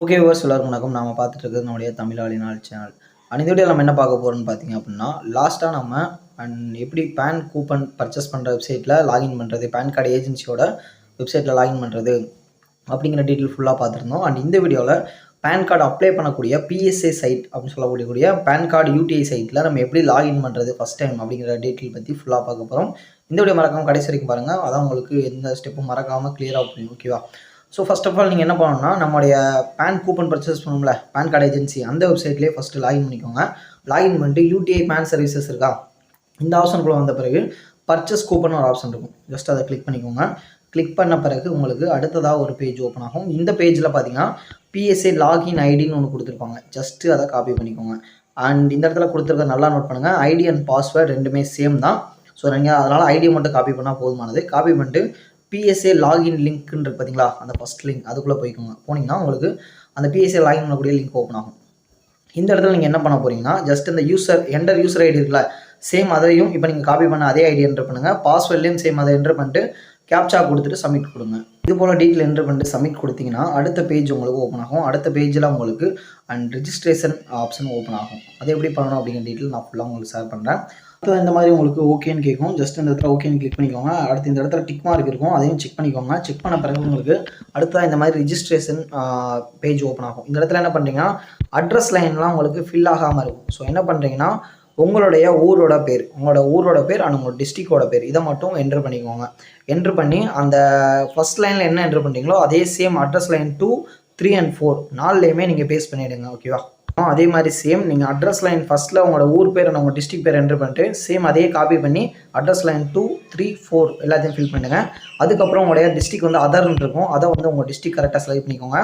Okay viewers எல்லாருக்கும் வணக்கம். நாம பார்த்துட்டு இருக்கிறது நம்முடைய தமிழாளி நாள் சேனல். இந்த வீடியோவில் நம்ம என்ன பார்க்க போகிறோம்னு பார்த்தீங்க அப்படின்னா, லாஸ்ட்டாக நம்ம எப்படி பேன் கூப்பன் பர்ச்சேஸ் பண்ணுற வெப்சைட்டில் லாகின் பண்ணுறது, பேன் கார்டு ஏஜென்சியோட வெப்சைட்டில் லாகின் பண்ணுறது அப்படிங்கிற டீட்டெயில் ஃபுல்லாக பார்த்துருந்தோம். இந்த வீடியோவில் பேன் கார்டு அப்ளை பண்ணக்கூடிய பிஎஸ்ஏ சைட் அப்படின்னு சொல்லக்கூடிய பேன் கார்டு UTI சைட்டில் நம்ம எப்படி லாகின் பண்ணுறது ஃபஸ்ட் டைம் அப்படிங்கிற டீட்டெயில் பற்றி ஃபுல்லாக பார்க்க போகிறோம். இந்த வீடியோ மறக்காமல் கடைசி வரைக்கும் பாருங்கள். அதான் உங்களுக்கு எந்த ஸ்டெப்பும் மறக்காமல் கிளியராக புரியும். ஓகேவா? ஸோ ஃபஸ்ட் ஆஃப் ஆல் நீங்கள் என்ன பண்ணணும்னா, நம்மளுடைய பேன் கூப்பன் பர்ச்சேஸ் பண்ணோம்ல, பேன் கார்டு ஏஜென்சி அந்த வெப்சைட்லேயே ஃபஸ்ட்டு லாகின் பண்ணிக்கோங்க. லாகின் பண்ணிட்டு UTI பேன் சர்வீசஸ் இருக்கா, இந்த ஆப்ஷனுக்குள்ளே வந்த பிறகு பர்ச்சேஸ் கூப்பன் ஒரு ஆப்ஷன் இருக்கும். ஜஸ்ட் அதை கிளிக் பண்ணிக்கோங்க. கிளிக் பண்ண பிறகு உங்களுக்கு அடுத்ததாக ஒரு பேஜ் ஓப்பன் ஆகும். இந்த பேஜில் பார்த்தீங்கன்னா PSA லாகின் ஐடின்னு ஒன்று கொடுத்துருப்பாங்க. ஜஸ்ட்டு அதை காப்பி பண்ணிக்கோங்க. அண்ட் இந்த இடத்துல கொடுத்துருக்க நல்லா நோட் பண்ணுங்கள், ஐடி அண்ட் பாஸ்வேர்டு ரெண்டுமே சேம் தான். ஸோ நீங்கள் அதனால் ஐடியை மட்டும் காப்பி பண்ணால் போதுமானது. காப்பி பண்ணிட்டு PSA லாகின் லிங்க்ன்றது பார்த்தீங்களா, அந்த ஃபஸ்ட் லிங்க் அதுக்குள்ளே போய்க்கோங்க. போனீங்கன்னா உங்களுக்கு அந்த PSA லாகின் பண்ணக்கூடிய லிங்க் ஓப்பன் ஆகும். இந்த இடத்துல நீங்கள் என்ன பண்ண போகிறீங்கன்னா, ஜஸ்ட் இந்த என்டர் யூசர் ஐடி இருக்குல்ல, சேம் அதையும் இப்போ நீங்கள் காப்பி பண்ண அதே ஐடி என்டர் பண்ணுங்கள். பாஸ்வேர்ட்லேயும் சேம் அதை என்டர் பண்ணிட்டு கேப்சா கொடுத்துட்டு சப்மிட் கொடுங்க. இது போல் டீட்டெயில் என்டர் பண்ணிட்டு சப்மிட் கொடுத்தீங்கன்னா அடுத்த பேஜ் உங்களுக்கு ஓப்பன் ஆகும். அடுத்த பேஜில் உங்களுக்கு ரிஜிஸ்ட்ரேஷன் ஆப்ஷன் ஓப்பன் ஆகும். அதை எப்படி பண்ணணும் அப்படிங்கிற டீட்டெயில் நான் ஃபுல்லாக உங்களுக்கு ஷேர் பண்ணுறேன். அடுத்து இந்த மாதிரி உங்களுக்கு ஓகேன்னு கேட்கும். ஜஸ்ட் இந்த இடத்துல ஓகேன்னு கிளிக் பண்ணிக்கோங்க. அடுத்து இந்த இடத்துல டிக் மார்க் இருக்கும், அதையும் செக் பண்ணிக்கோங்க. செக் பண்ண பிறகு உங்களுக்கு அடுத்ததாக இந்த மாதிரி ரிஜிஸ்ட்ரேஷன் பேஜ் ஓப்பன் ஆகும். இந்த இடத்துல என்ன பண்ணுறீங்கன்னா, அட்ரஸ் லைன்லாம் உங்களுக்கு ஃபில் ஆகாமல் இருக்கும். ஸோ என்ன பண்ணுறீங்கன்னா, உங்களுடைய ஊரோட பேர் அண்ட் உங்களோட டிஸ்ட்ரிக்டோட பேர் இதை மட்டும் என்ட்ரு பண்ணிக்கோங்க. என்ட்ரு பண்ணி அந்த ஃபஸ்ட் லைனில் என்ன என்ட்ரு பண்ணுறீங்களோ அதே சேம் அட்ரஸ் லைன் 2, 3 and 4 4லேயுமே நீங்கள் பேஸ்ட் பண்ணிவிடுங்க. ஓகேவா? அதே மாதிரி சேம் நீங்கள் அட்ரஸ் லைன் ஃபஸ்ட்டில் உங்களோட ஊர் பேர் அண்ட் உங்கள் டிஸ்ட்ரிக்ட் பேர் என்ட்ரு பண்ணிட்டு சேம் அதே காப்பி பண்ணி அட்ரஸ் லைன் 2, 3, 4 எல்லாத்தையும் ஃபில் பண்ணுங்கள். அதுக்கப்புறம் உங்களுடைய டிஸ்ட்ரிக்ட் வந்து அதர்ன்னு இருக்கும், அதை வந்து உங்கள் டிஸ்ட்ரிக்ட் கரெக்டாக செலக்ட் பண்ணிக்கோங்க.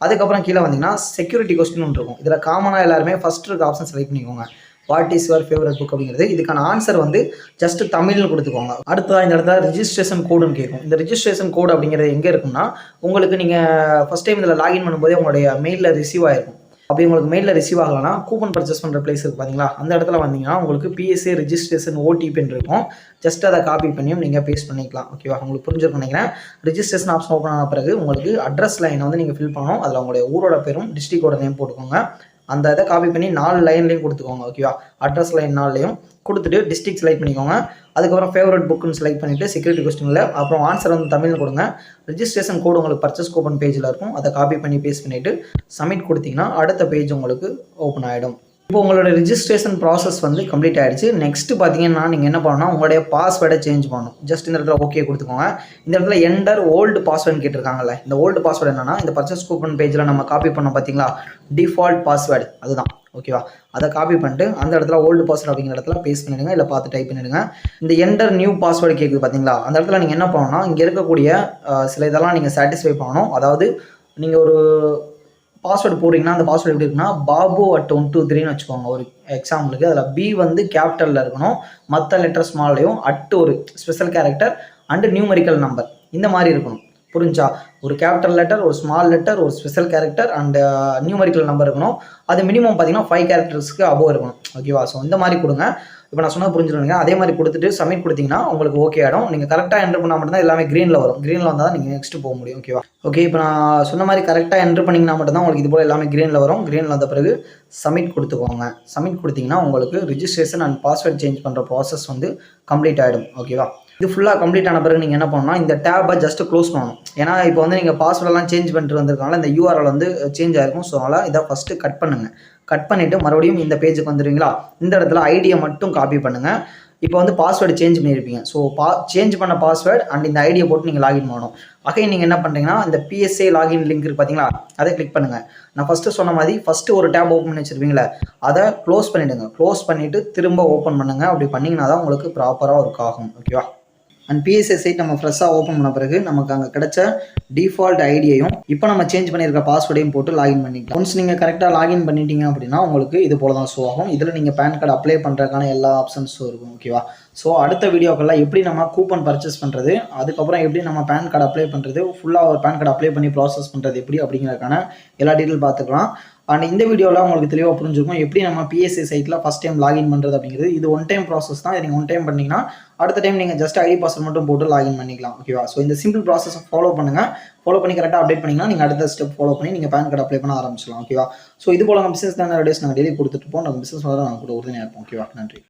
அதுக்கப்புறம் கீழே வந்தீங்கன்னா செக்யூரிட்டி கொஸ்டின் இருக்கும். இதில் காமனாக எல்லாருமே ஃபஸ்ட் இருக்க ஆப்ஷன் செலக்ட் பண்ணிக்கோங்க. What is your favourite book அப்படிங்கிறது. இதுக்கான ஆன்சர் வந்து ஜஸ்ட் தமிழ்னு கொடுத்துக்கோங்க. அடுத்ததாக இந்த இடத்துல ரிஜிஸ்ட்ரேஷன் கோடுன்னு கேட்கும். இந்த ரிஜிஸ்ட்ரேஷன் கோடு அப்படிங்கிறது எங்கே இருக்குன்னா, உங்களுக்கு நீங்கள் ஃபஸ்ட் டைம் இதில் லாகின் பண்ணும்போதே உங்களுடைய மெயிலில் ரிசீவ் ஆகிருக்கும். அப்படி உங்களுக்கு மெயிலில் ரிசீவ் ஆகலைன்னா கூப்பன் பர்ச்சேஸ் பண்ணுற பிளேஸ் இருக்குது பார்த்தீங்களா, அந்த இடத்துல வந்தீங்கன்னா உங்களுக்கு PSA ரிஜிஸ்ட்ரேஷன் OTPன்னு இருக்கும். ஜஸ்ட் அதை காப்பி பண்ணியும் நீங்கள் பேஸ்ட் பண்ணிக்கலாம். ஓகேவா? உங்களுக்கு புரிஞ்சிருக்கும் நினைக்கிறேன். ரிஜிஸ்ட்ரேஷன் ஆப்ஷன் ஓப்பன் ஆன பிறகு உங்களுக்கு அட்ரஸ் லைனை வந்து நீங்கள் ஃபில் பண்ணணும். அதில் உங்களுடைய ஊரோட பேரும் டிஸ்ட்ரிக்டோட நேம் போட்டுக்கோங்க. அந்த இதை காப்பி பண்ணி 4 லைன்லேயும் கொடுத்துக்கோங்க. ஓகேவா? அட்ரஸ் லைன் 4லையும் கொடுத்துட்டு டிஸ்ட்ரிக்ட் செலக்ட் பண்ணிக்கோங்க. அதுக்கப்புறம் ஃபேவரட் புக்குன்னு செலக்ட் பண்ணிவிட்டு செக்யூரிட்டி கொஸ்டினில் அப்புறம் ஆன்சர் வந்து தமிழ்னு கொடுங்க. ரிஜிஸ்ட்ரேஷன் கோடு உங்களுக்கு பர்ச்சேஸ் கூப்பன் பேஜில் இருக்கும், அதை காப்பி பண்ணி பேஸ்ட் பண்ணிவிட்டு சப்மிட் கொடுத்தீங்கன்னா அடுத்த பேஜ் உங்களுக்கு ஓப்பன் ஆகிடும். இப்போ உங்களோட ரிஜிஸ்ட்ரேஷன் ப்ராசஸ் வந்து கம்ப்ளீட் ஆகிடுச்சு. நெக்ஸ்ட்டு பார்த்தீங்கன்னா நீங்கள் என்ன பண்ணணும், உங்களுடைய பாஸ்வேர்டை சேஞ்ச் பண்ணணும். ஜஸ்ட் இந்த இடத்துல ஓகே கொடுத்துக்கோங்க. இந்த இடத்துல என்டர் ஓல்டு பாஸ்வேர்டுன்னு கேட்டிருக்காங்கல்ல, இந்த ஓல்டு பாஸ்வேர்டு என்னன்னா, இந்த பர்ச்சேஸ் கூப்பன் பேஜில் நம்ம காப்பி பண்ணோம் பார்த்தீங்களா, டிஃபால்ட் பாஸ்வேர்டு அதுதான். ஓகேவா? அதை காப்பி பண்ணிட்டு அந்த இடத்துல ஓல்டு பாஸ்வேர்டு அப்படிங்கிற இடத்துல பேஸ்ட் பண்ணிடுங்க, இல்லை பார்த்து டைப் பண்ணிடுங்க. இந்த என்டர் நியூ பாஸ்வேர்டு கேட்குது பார்த்தீங்களா, அந்த இடத்துல நீங்கள் என்ன பண்ணணும்னா, இங்கே இருக்கக்கூடிய சில இதெல்லாம் நீங்கள் சாட்டிஸ்ஃபை பண்ணணும். அதாவது நீங்கள் ஒரு பாஸ்வேர்டு போடுறீங்கன்னா அந்த பாஸ்வேர்டு எப்படி இருக்குன்னா, பாபு at 123ன்னு வச்சுக்கோங்க ஒரு எக்ஸாம்பிளுக்கு. அதில் B வந்து கேபிட்டலில் இருக்கணும், மற்ற லெட்டர் ஸ்மால்லையும், ஒரு special character and numerical number இந்த மாதிரி இருக்கணும். புரிஞ்சா? ஒரு கேபிட்டல் லெட்டர், ஒரு ஸ்மால் லெட்டர், ஒரு special character and numerical number இருக்கணும். அது மினிமம் பார்த்தீங்கன்னா 5 கேரக்டர்ஸ்க்கு அபோவ் இருக்கணும். ஓகேவா? ஸோ இந்த மாதிரி கொடுங்க. இப்போ நான் சொன்னால் புரிஞ்சுருங்க. அதே மாதிரி கொடுத்துட்டு சப்மிட் கொடுத்தீங்கன்னா உங்களுக்கு ஓகே ஆகிடும். நீங்கள் கரெக்டாக என்ட்ரு பண்ணால் மட்டும்தான் எல்லாமே க்ரீனில் வரும். க்ரீனில் வந்தால் தான் நீங்கள் நெக்ஸ்ட்டு போக முடியும். ஓகேவா? ஓகே, இப்போ நான் சொன்ன மாதிரி கரெக்டாக என்ட்ரு பண்ணிங்கன்னா மட்டும்தான் உங்களுக்கு இது போல் எல்லாமே க்ரீனில் வரும். க்ரீனில் வந்த பிறகு சப்மிட் கொடுத்துக்கோங்க. சப்மிட் கொடுத்தீங்கன்னா உங்களுக்கு ரிஜிஸ்ட்ரேஷன் அண்ட் பாஸ்வேர்ட் சேஞ்ச் பண்ணுற ப்ராசஸ் வந்து கம்ப்ளீட் ஆகிடும். ஓகேவா? இது ஃபுல்லாக கம்ப்ளீட் ஆன பிறகு நீங்கள் என்ன பண்ணணும்னா, இந்த டேப்பை ஜஸ்ட் க்ளோஸ் பண்ணணும். ஏன்னா இப்போ வந்து நீங்கள் பாஸ்வேர்டெல்லாம் சேஞ்ச் பண்ணிட்டு வந்திருக்கனால இந்த URL வந்து சேஞ்ச் ஆகிருக்கும். ஸோ அதனால் இதை ஃபஸ்ட்டு கட் பண்ணுங்கள். கட் பண்ணிவிட்டு மறுபடியும் இந்த பேஜுக்கு வந்துடுவீங்களா, இந்த இடத்துல ஐடியை மட்டும் காப்பி பண்ணுங்கள். இப்போ வந்து பாஸ்வேர்டு சேஞ்ச் பண்ணியிருப்பீங்க. ஸோ சேஞ்ச் பண்ண பாஸ்வேர்டு அண்ட் இந்த ஐடியை போட்டு நீங்கள் லாகின் பண்ணணும். அகைன் நீங்கள் என்ன பண்ணுறீங்கன்னா, இந்த PSA லாகின் லிங்க் இருக்குது பார்த்தீங்களா, அதை கிளிக் பண்ணுங்கள். நான் ஃபஸ்ட்டு சொன்ன மாதிரி ஃபஸ்ட்டு ஒரு டேப் ஓப்பன் பண்ணி வச்சுருப்பீங்களே, அதை க்ளோஸ் பண்ணிவிடுங்க. க்ளோஸ் பண்ணிவிட்டு திரும்ப ஓப்பன் பண்ணுங்கள். அப்படி பண்ணிங்கன்னா தான் உங்களுக்கு ப்ராப்பராக ஒர்க் ஆகும். ஓகேவா? அண்ட் PSA சைட் நம்ம ஃப்ரெஷ்ஷாக ஓப்பன் பண்ண பிறகு நமக்கு அங்கே கிடைச்ச டிஃபால்ட் ஐடியையும் இப்போ நம்ம சேஞ்ச் பண்ணியிருக்க பாஸ்வேர்டையும் போட்டு லாகின் பண்ணிக்கலாம். ஒன்ஸ் நீங்கள் கரெக்டாக லாகின் பண்ணிட்டீங்க அப்படின்னா உங்களுக்கு இது போல தான் ஷோ ஆகும். இதில் நீங்கள் பேன் கார்டு அப்ளை பண்ணுறதுக்கான எல்லா ஆப்ஷன்ஸும் இருக்கும். ஓகேவா? ஸோ அடுத்த வீடியோக்கெல்லாம் எப்படி நம்ம கூப்பன் பர்ச்சேஸ் பண்ணுறது, அதுக்கப்புறம் எப்படி நம்ம பேன் கார்டு அப்ளை பண்ணுறது, ஃபுல்லாக ஒரு பேன் கார்டு அப்ளை பண்ணி ப்ராசஸ் பண்ணுறது எப்படி அப்படிங்கிறதுக்கான எல்லா டீட்டெயில் பார்த்துக்கலாம். அண்ட் இந்த வீடியோவில் உங்களுக்கு தெளிவாக புரிஞ்சிருக்கும் எப்படி நம்ம பிஎஸ்சி சைட்டில் ஃபஸ்ட் டைம் லாகின் பண்ணுறது அப்படிங்கிறது. இது ஒன் டைம் ப்ராசஸ் தான். நீங்கள் ஒன் டைம் பண்ணிங்கன்னா அடுத்த டைம் நீங்கள் ஜஸ்ட் ஐடி பாஸ்வேர்ட் மட்டும் போட்டு லாகின் பண்ணிக்கலாம். ஓகேவா? ஸோ இந்த சிம்பிள் ப்ராசஸை ஃபாலோ பண்ணுங்கள். ஃபாலோ பண்ணி கரெக்டாக அப்டேட் பண்ணிங்கன்னா நீங்கள் அடுத்த ஸ்டெப் ஃபாலோ பண்ணி நீங்கள் பேன் கார்டு அப்ளை பண்ண ஆரம்பிச்சிடலாம். ஓகேவா? ஸோ இது போல நம்ம பிசினஸ் தான் டேஸ் நாங்கள் டெய்லி கொடுத்துட்டு இருப்போம். நம்ம பிசினஸ் நாங்கள் கூட உறுதியாக இருப்போம். ஓகேவா? நன்றி.